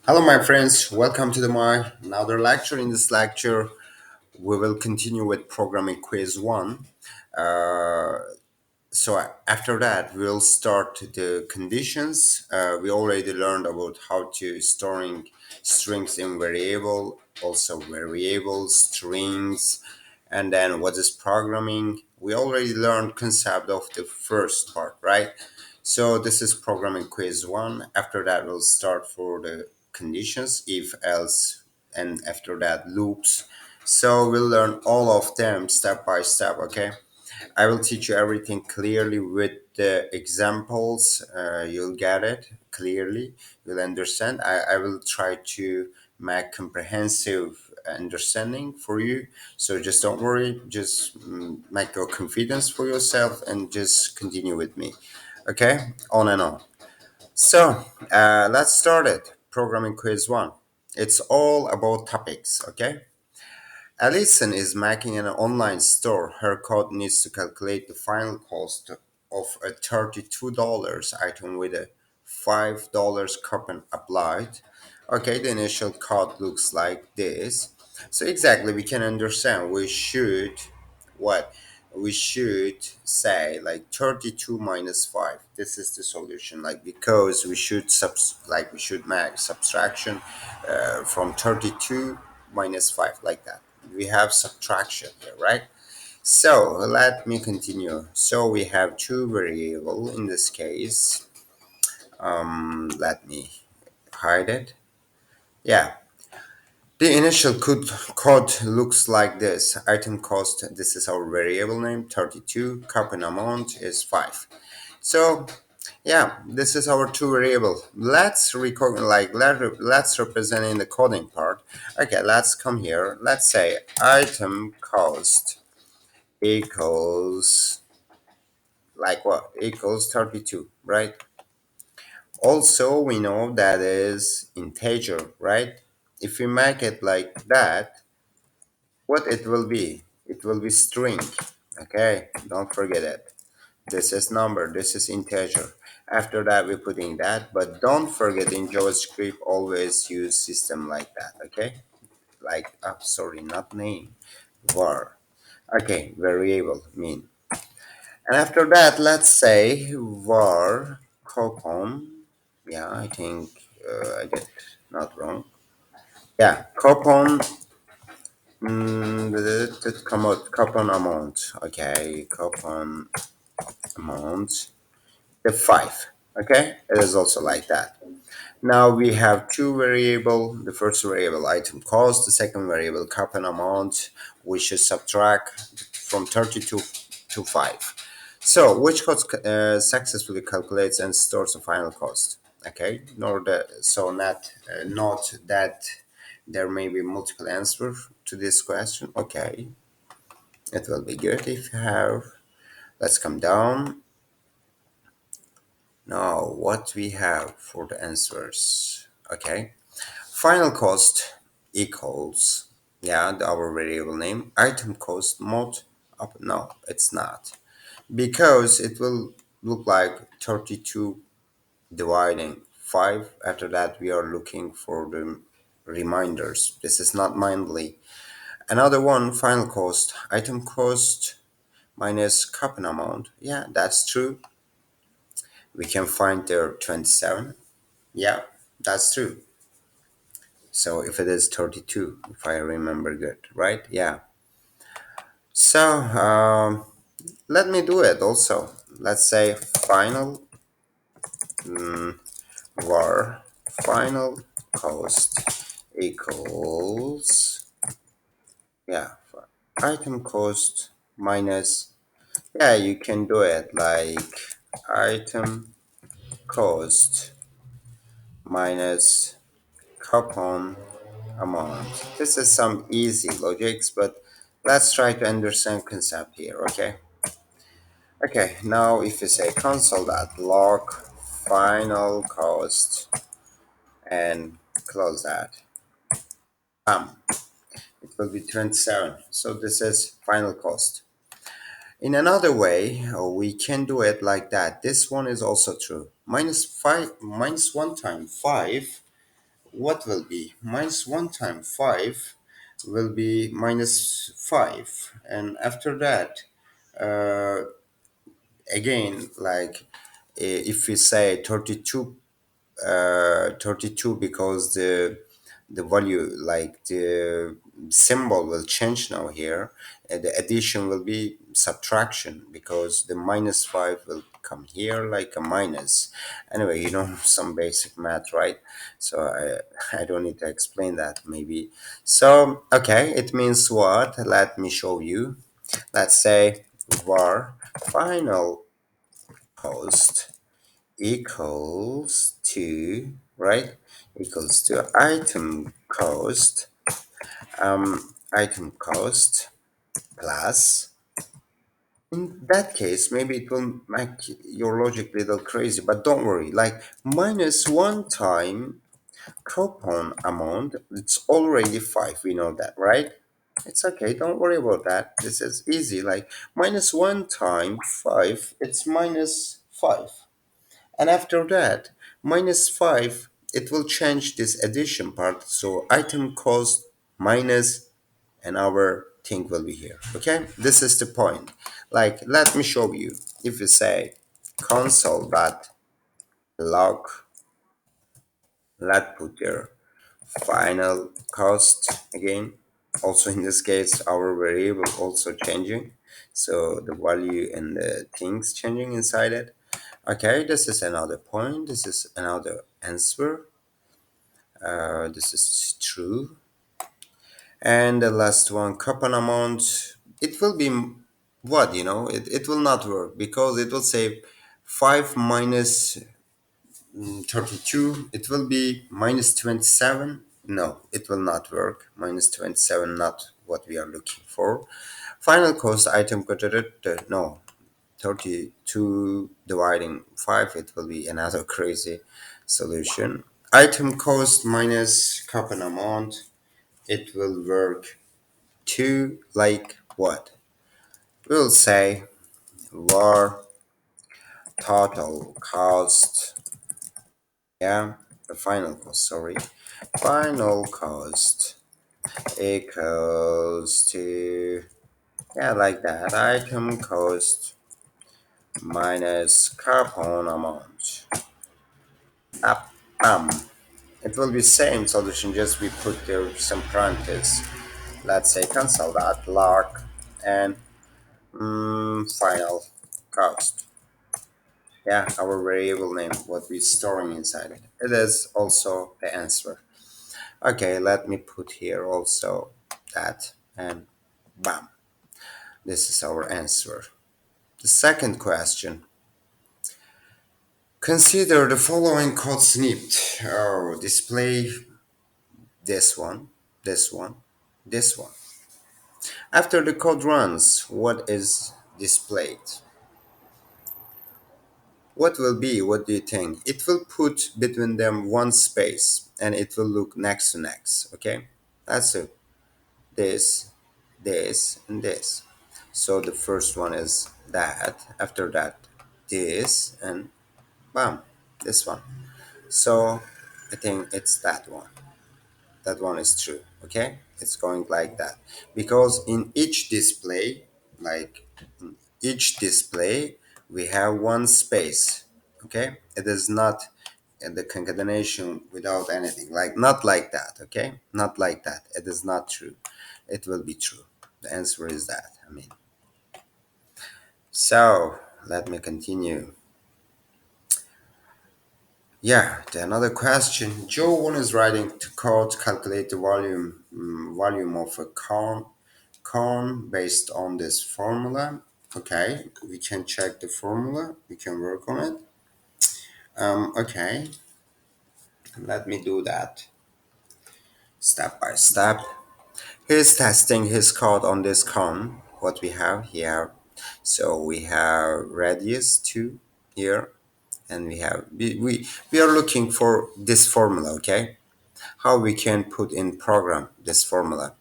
Hello, my friends. Welcome to my another lecture. In this lecture, we will continue with programming quiz 1. Uh, so after that, we'll start the conditions. We already learned about how to storing strings in variable, also variables, strings, and then what is programming. We already learned concept of the first part, right? So this is programming quiz 1. After that, we'll start for the conditions, if else, and after that loops. So we'll learn all of them step by step, okay? I will teach you everything clearly with the examples. You'll get it clearly. You'll understand. I will try to make comprehensive understanding for you. So just don't worry. Just make your confidence for yourself and just continue with me. Okay? On and on. So let's start it. Programming quiz 1. It's all about topics. Okay? Alison is making an online store. Her code needs to calculate the final cost of a $32 item with a $5 coupon applied. Okay, the initial code looks like this. So exactly, we can understand we should what we should say like 32 minus 5. This is the solution, like because we should make subtraction from 32 minus 5, like that. We have subtraction here, right? So let me continue. So we have two variable in this case. Let me hide it. Yeah, the initial code looks like this. Item cost, this is our variable name, 32. Coupon amount is 5. So yeah, this is our two variable. Let's record let's represent in the coding part. Okay, let's come here. Let's say item cost equals like what? Equals 32, right? Also, we know that is integer, right? If we make it like that, what it will be? It will be string. Okay, don't forget it. This is number, this is integer. After that, we're putting that, but don't forget in JavaScript, always use system like that, okay? Like, sorry, not name, var. Okay, variable, mean. And after that, let's say var coupon. Yeah, I think I did not wrong. Yeah, coupon. Coupon amount. Okay, coupon amount. The 5. Okay, it is also like that. Now we have two variable. The first variable item cost, the second variable coupon amount. We should subtract from 32 to 5. So which cost successfully calculates and stores the final cost? Okay, so not that there may be multiple answers to this question. Okay, it will be good if you have. Let's come down. Now, what we have for the answers? Okay, final cost equals, yeah, our variable name, item cost mod up. No, it's not, because it will look like 32 dividing 5. After that, we are looking for the reminders. This is not mindly. Another one, final cost, item cost minus coupon amount. Yeah, that's true. We can find there 27. Yeah, that's true. So if it is 32, if I remember good, right? Yeah. So let me do it also. Let's say final var final cost equals, yeah, item cost minus, yeah, you can do it like item cost minus coupon amount. This is some easy logics, but let's try to understand concept here, okay? Okay, now if you say console.log final cost and close that, it will be 27. So this is final cost. In another way, we can do it like that. This one is also true. Minus 5, minus 1 time 5 what will be minus 1 times 5 will be minus 5, and after that, uh, again, like, if we say 32, 32, because the value, like the symbol will change now here, and the addition will be subtraction, because the minus 5 will come here like a minus. Anyway, some basic math, right? So I don't need to explain that, maybe. So okay, it means what? Let me show you. Let's say var final cost equals to, right, equals to item cost plus. In that case, maybe it will make your logic a little crazy, but don't worry, like minus 1 time coupon amount, it's already 5, we know that, right? It's okay, don't worry about that, this is easy. Like minus 1 time 5, it's minus 5. And after that, minus 5, it will change this addition part. So item cost minus, and our thing will be here. Okay? This is the point. Like, let me show you. If you say console.log, let put your final cost again. Also in this case, our variable also changing. So the value and the things changing inside it. Okay, this is another point. This is another answer. This is true. And the last one, coupon amount. It will be what, it will not work, because it will say 5 minus 32. It will be minus 27. No, it will not work. Minus 27, not what we are looking for. Final cost item, no, 32 dividing 5, it will be another crazy solution. Item cost minus coupon amount, it will work to, like what? We'll say var total cost, yeah, the final cost, sorry. Final cost equals to, yeah, like that. Item cost minus coupon amount. Up, it will be same solution, just we put there some parentheses. Let's say console.log and final cost. Yeah, our variable name, what we're storing inside it. It is also the answer. Okay, let me put here also that, and bam, this is our answer. The second question. Consider the following code snippet. Oh, display this one, this one, this one. After the code runs, what is displayed? What will be? What do you think? It will put between them one space, and it will look next to next. Okay, that's it. This, this, and this. So the first one is that. After that, this, and bam, this one. So I think it's that one. That one is true. Okay, it's going like that, because in each display, like in each display, we have one space. Okay, it is not the concatenation without anything, like not like that. Okay, not like that, it is not true. It will be true. The answer is that, I mean. So let me continue. Yeah, another question. Joe one is writing to code calculate the volume of a corn based on this formula. Okay, we can check the formula. We can work on it. Okay, let me do that step by step. He's testing his code on this corn. What we have here. So we have radius 2 here, and we are looking for this formula. Okay, how we can put in program this formula.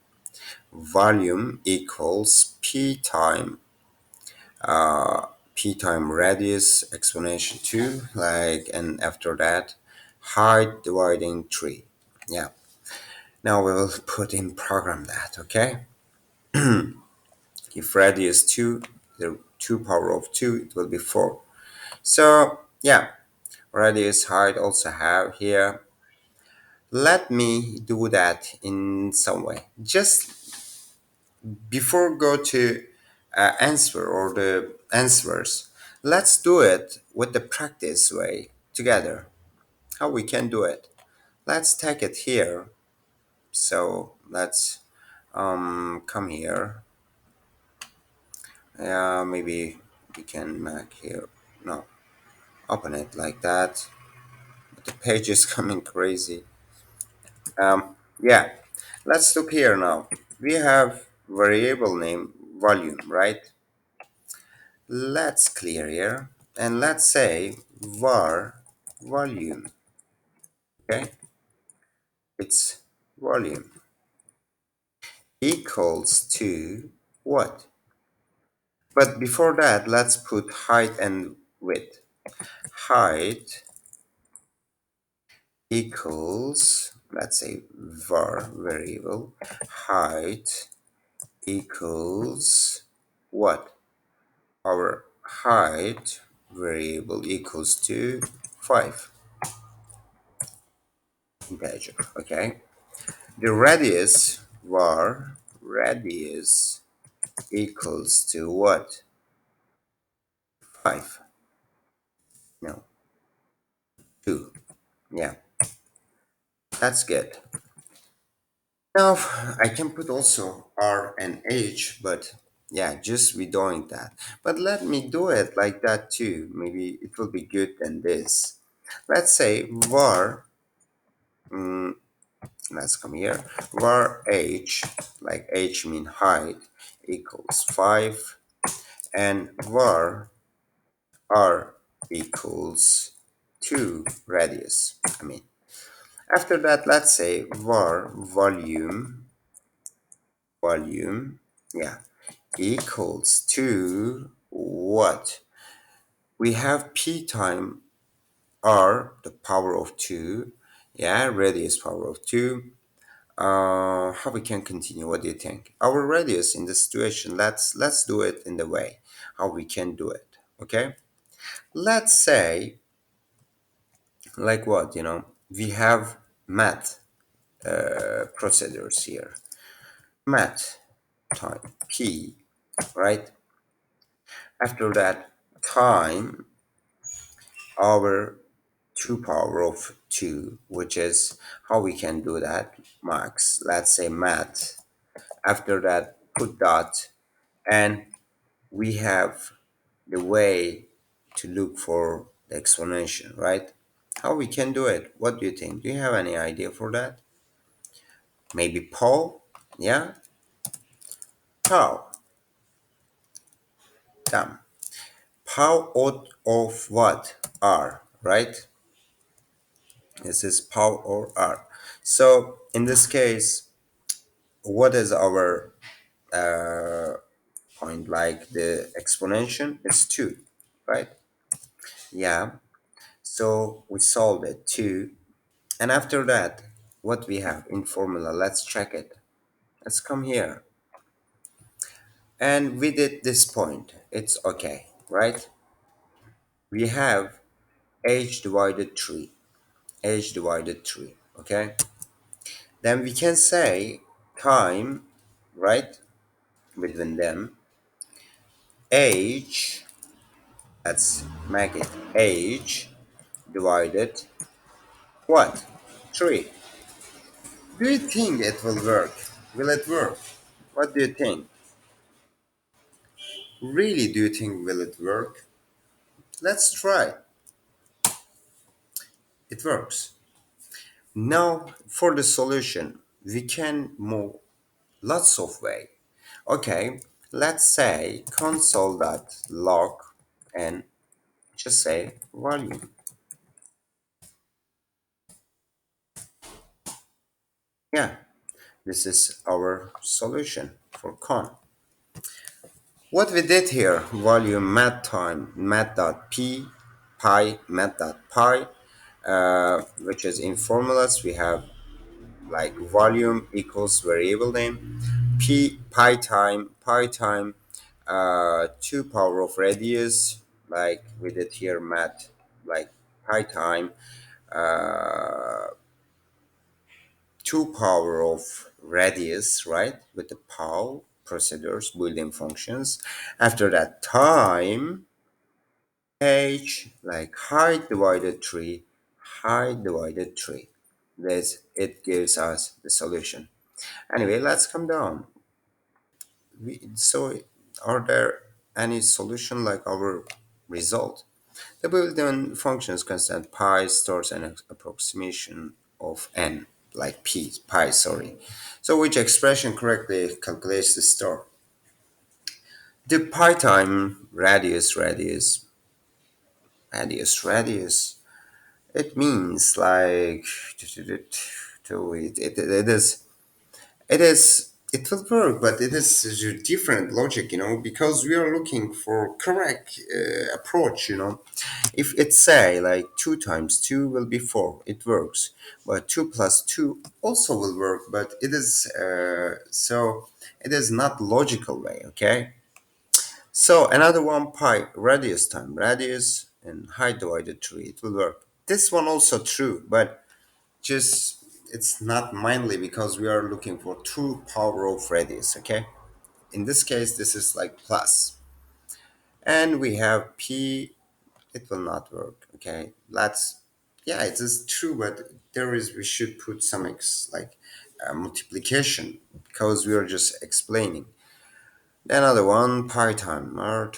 Volume equals p time radius exponential 2, like, and after that height dividing 3. Yeah. Now we will put in program that, okay? If radius 2, the 2 power of 2, it will be 4. So, yeah, radius height also have here. Let me do that in some way. Just before go to answer or the answers, let's do it with the practice way together. How we can do it? Let's take it here. So let's come here. Maybe we can make here. No, open it like that. But the page is coming crazy. Yeah, let's look here now. We have variable name volume, right? Let's clear here and let's say var volume. Okay, it's volume equals to what? But before that, let's put height and width. Height equals, let's say var variable, height equals what? Our height variable equals to 5 integer, okay? The radius var radius equals to what? 5. No, 2. Yeah, that's good. Now I can put also R and H, but yeah, just we doing that. But let me do it like that too. Maybe it will be good than this. Let's say var, mm, let's come here, var H, like H mean height, equals 5, and var R equals 2 radius. After that, let's say var volume, yeah, equals to what? We have p time r, the power of 2, yeah, radius power of 2. How we can continue? What do you think? Our radius in this situation, let's do it in the way how we can do it. Okay, let's say like what, we have math procedures here. Math time p, right? After that, time over 2 power of 2, which is how we can do that, max. Let's say math. After that, put dot, and we have the way to look for the explanation, right? How we can do it? What do you think? Do you have any idea for that? Maybe Paul? Yeah? How? Damn. Pow out of what? R, right? This is pow or R. So in this case, what is our point? Like the exponential is 2, right? Yeah. So we solved it 2. And after that, what we have in formula, let's check it. Let's come here. And we did this point. It's okay, right? We have h divided 3. H divided 3, okay? Then we can say time, right? Between them, h, let's make it h divided what? 3. Do you think it will work? Will it work? What do you think? Really, do you think will it work? Let's try. It works. Now, for the solution, we can move lots of way. Okay, let's say console.log and just say volume. Yeah, this is our solution for con. What we did here, volume mat time, mat.p, pi, mat.pi, which is in formulas we have like volume equals variable name, pi time 2 power of radius, like we did here math, like pi time uh, 2 power of radius, right, with the pow procedures, building functions. After that, time h, like height divided 3, height divided 3. This, it gives us the solution. Anyway, let's come down. So are there any solution like our result? The built-in functions constant pi stores an approximation of n, like pi, sorry. So which expression correctly calculates the store? The pi time radius. It means like it will work, but it is a different logic, because we are looking for correct approach. If it say like 2 times 2 will be 4, it works, but 2 plus 2 also will work, but it is not logical way, okay. So another one, pi radius time radius and height divided 3, it will work. This one also true, but just it's not mainly because we are looking for 2 power of radius, okay. In this case this is like plus, and we have p, it will not work, okay. Let's, yeah, it is true, but there is, we should put some multiplication, because we are just explaining. Another one, pi time r,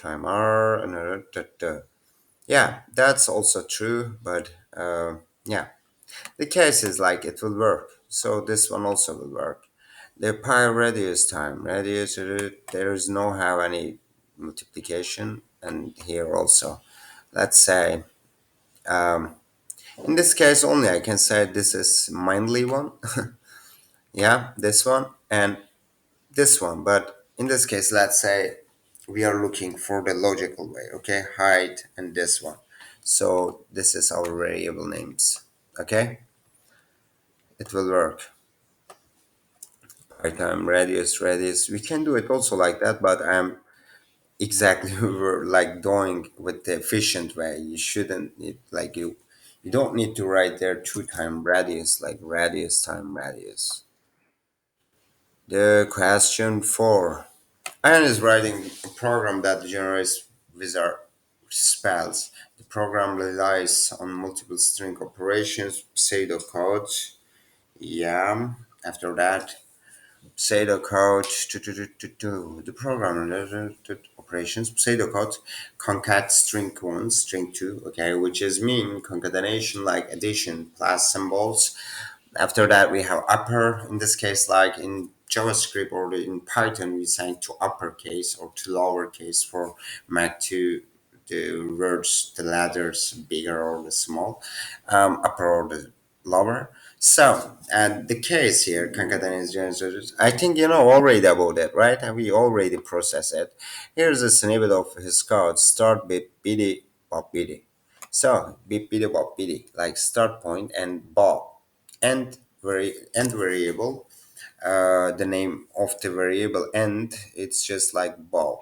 another yeah, that's also true, but yeah, the case is like it will work. So this one also will work. The pi radius time radius, there is no have any multiplication, and here also. Let's say in this case only I can say this is mainly one. Yeah, this one and this one. But in this case, let's say we are looking for the logical way. Okay, height and this one. So this is our variable names. Okay, it will work. Right time radius, we can do it also like that, but I'm exactly we're like doing with the efficient way. You shouldn't need, like, you don't need to write there 2 time radius, like radius time radius. The question 4, Ian is writing a program that generates wizard spells. The program relies on multiple string operations, pseudocode. Yeah, after that, pseudocode, the program operations, pseudocode, concat string one, string two, okay, which is mean concatenation like addition plus symbols. After that, we have upper. In this case, like in JavaScript or in Python, we assign to uppercase or to lowercase for make to the words, the letters bigger or the small, upper or the lower. So, and the case here, concatenation, I think you know already about it, right? And we already processed it. Here's a snippet of his code. Start bit biddy bop biddy. So, bit biddy bop biddy, like start point and bop end variable. The name of the variable end, it's just like ball.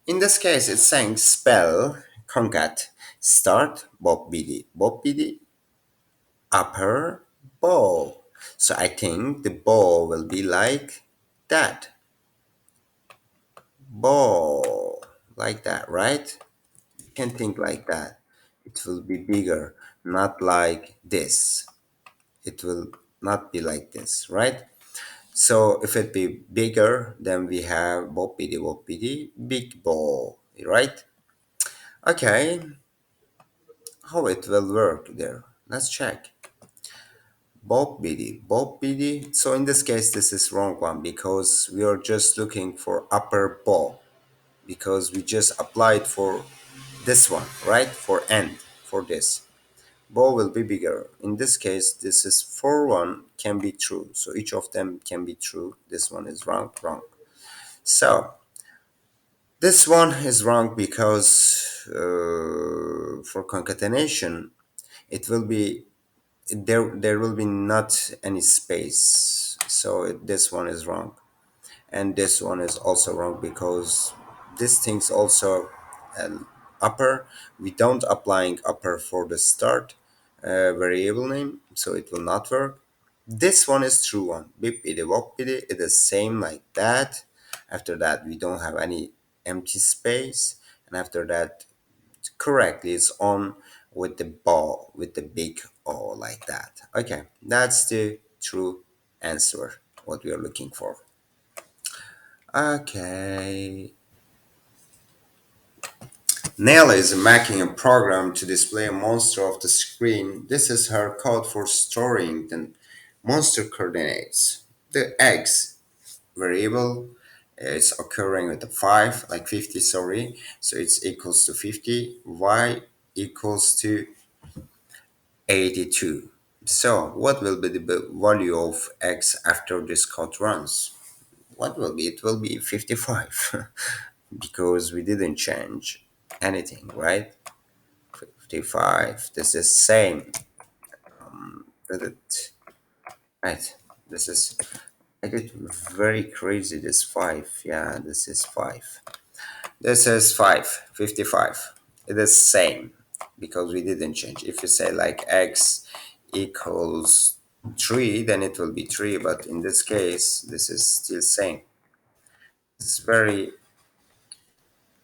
In this case, it's saying spell concat start bob bidi upper ball. So I think the ball will be like that, ball, like that, right? You can think like that. It will be bigger, not like this. It will not be like this, right? So if it be bigger, then we have boppity, big ball, right? Okay, how it will work there? Let's check. Boppity. So in this case, this is wrong one, because we are just looking for upper bow, because we just applied for this one, right? For end, for this. Bow will be bigger. In this case, this is for one can be true. So each of them can be true. This one is wrong. So this one is wrong because for concatenation, it will be there will be not any space, so this one is wrong, and this one is also wrong because this thing's also an upper. We don't applying upper for the start variable name, so it will not work. This one is true one. Bippity boppity, it is same like that. After that, we don't have any empty space, and after that, correctly, it's on with the ball, with the big O like that. Okay, that's the true answer. What we are looking for. Okay. Nella is making a program to display a monster off the screen. This is her code for storing the monster coordinates. The X variable is occurring with the 5, like 50, sorry. So it's equals to 50. Y equals to 82. So what will be the value of X after this code runs? What will be? It will be 55 because we didn't change anything, right? 55. This is same. Did it- Right. This is I did very crazy. This 5. Yeah, this is 5. This is 5. 55. It is same because we didn't change. If you say like X equals 3, then it will be 3. But in this case, this is still same. It's very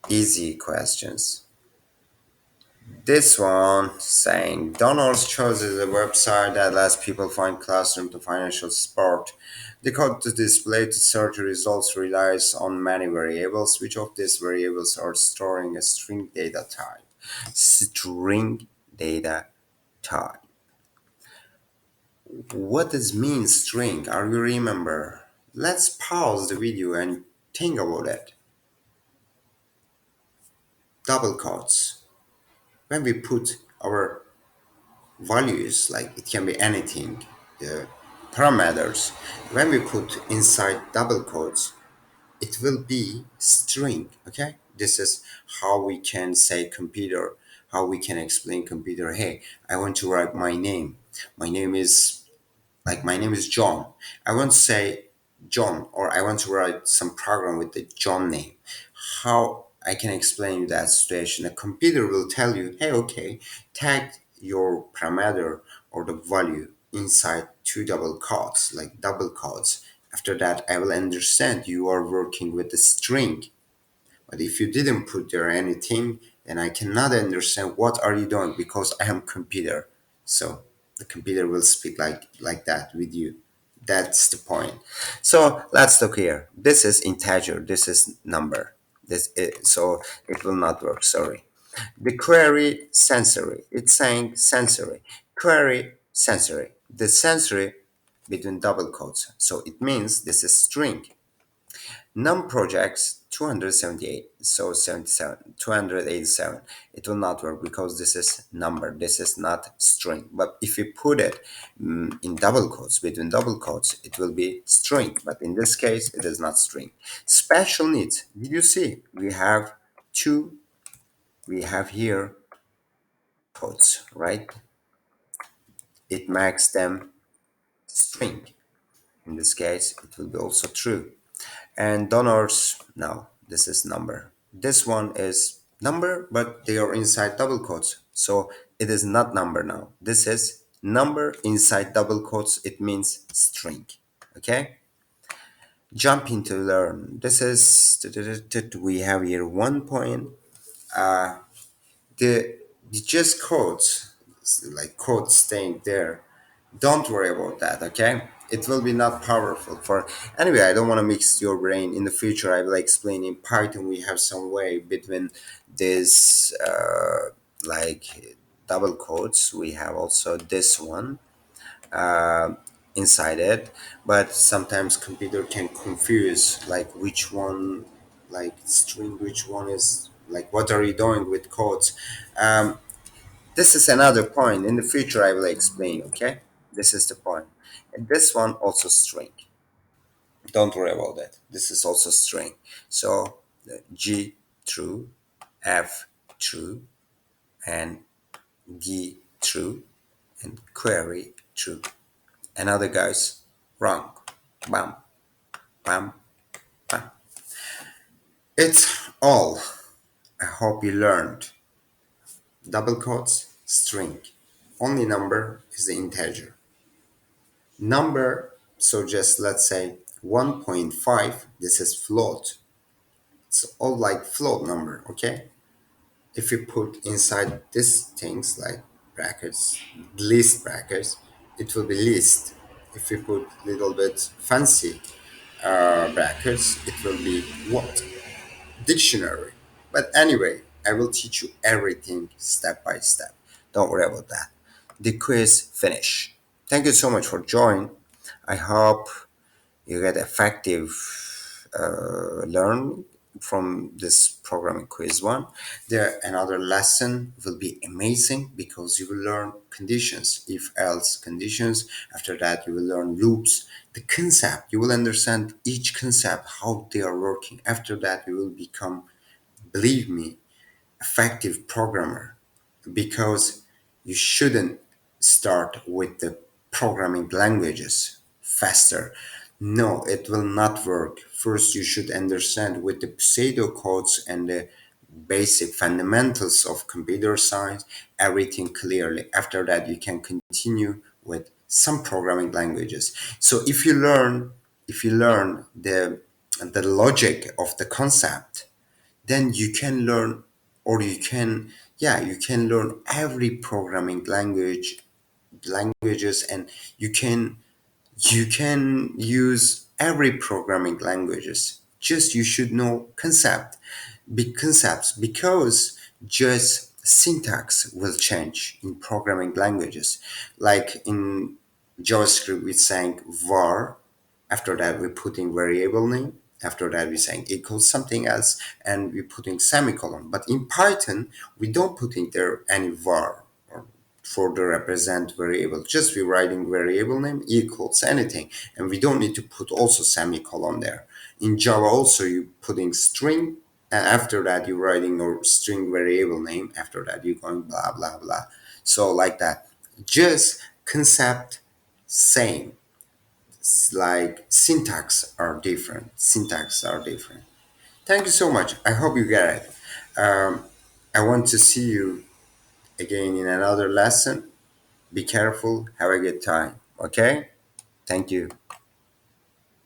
easy questions. This one saying Donald's chooses a website that lets people find classroom to financial support. The code to display to search results relies on many variables. Which of these variables are storing a string data type? String data type. What does mean string? Are you remember? Let's pause the video and think about it. Double quotes. When we put our values, like it can be anything, the parameters, when we put inside double quotes, it will be string. Okay, this is how we can say computer, how we can explain computer, hey, I want to write my name. My name is, like, my name is John. I want to say John, or I want to write some program with the John name. How I can explain you that situation? A computer will tell you, hey, okay, tag your parameter or the value inside two double quotes, like double quotes. After that, I will understand you are working with a string. But if you didn't put there anything, then I cannot understand what are you doing because I am computer. So the computer will speak like that with you. That's the point. So let's look here. This is integer. This is number. So it will not work. Sorry. The query sensory. It's saying sensory. Query sensory. The sensory between double quotes. So it means this is string. Num projects 278, so 77, 287. It will not work because this is number, this is not string. But if you put it in double quotes, between double quotes, it will be string. But in this case, it is not string. Special needs. Did you see? We have two, we have here quotes, right? It makes them string. In this case, it will be also true. And donors, no, this is number. This one is number, but they are inside double quotes. So it is not number now. This is number inside double quotes. It means string. Okay? Jump into learn. This is, we have here 1 point. The just quotes, like quotes staying there, don't worry about that, okay? It will be not powerful for anyway. I don't want to mix your brain. In the future I will explain in Python. We have some way between this like double quotes. We have also this one inside it, but sometimes computer can confuse like which one, like string, which one is like what are you doing with quotes. This is another point. In the future, I will explain, okay? This is the point. And this one also string. Don't worry about that. This is also string. So G true, F true, and G true. and query true. Another guy's wrong. Bam, bam, bam. It's all. I hope you learned. Double quotes, string. Only number is the integer. Number, so just let's say 1.5, this is float. It's all like float number, okay? If you put inside these things like brackets, list brackets, it will be list. If you put little bit fancy brackets, it will be what? Dictionary. But anyway, I will teach you everything step by step. Don't worry about that. The quiz finish. Thank you so much for joining. I hope you get effective learn from this programming quiz 1. There another lesson will be amazing because you will learn conditions, if else conditions. After that you will learn loops, the concept, you will understand each concept how they are working. After that you will become, believe me, effective programmer, because you shouldn't start with the programming languages faster. No, it will not work. First, you should understand with the pseudo codes and the basic fundamentals of computer science, everything clearly. After that, you can continue with some programming languages. So if you learn the logic of the concept, then you can learn, or you can, yeah, you can learn every programming languages, and you can use every programming languages. Just you should know big concepts, because just syntax will change in programming languages. Like in JavaScript, we're saying var. After that, we're putting variable name. After that, we're saying equals something else, and we're putting semicolon. But in Python, we don't put in there any var or for the represent variable. Just we're writing variable name equals anything, and we don't need to put also semicolon there. In Java, also you putting string, and after that you're writing your string variable name. After that, you're going blah blah blah. So like that, just concept same, like syntax are different. Thank you so much, I hope you get it. I want to see you again in another lesson. Be careful, have a good time, okay? Thank you.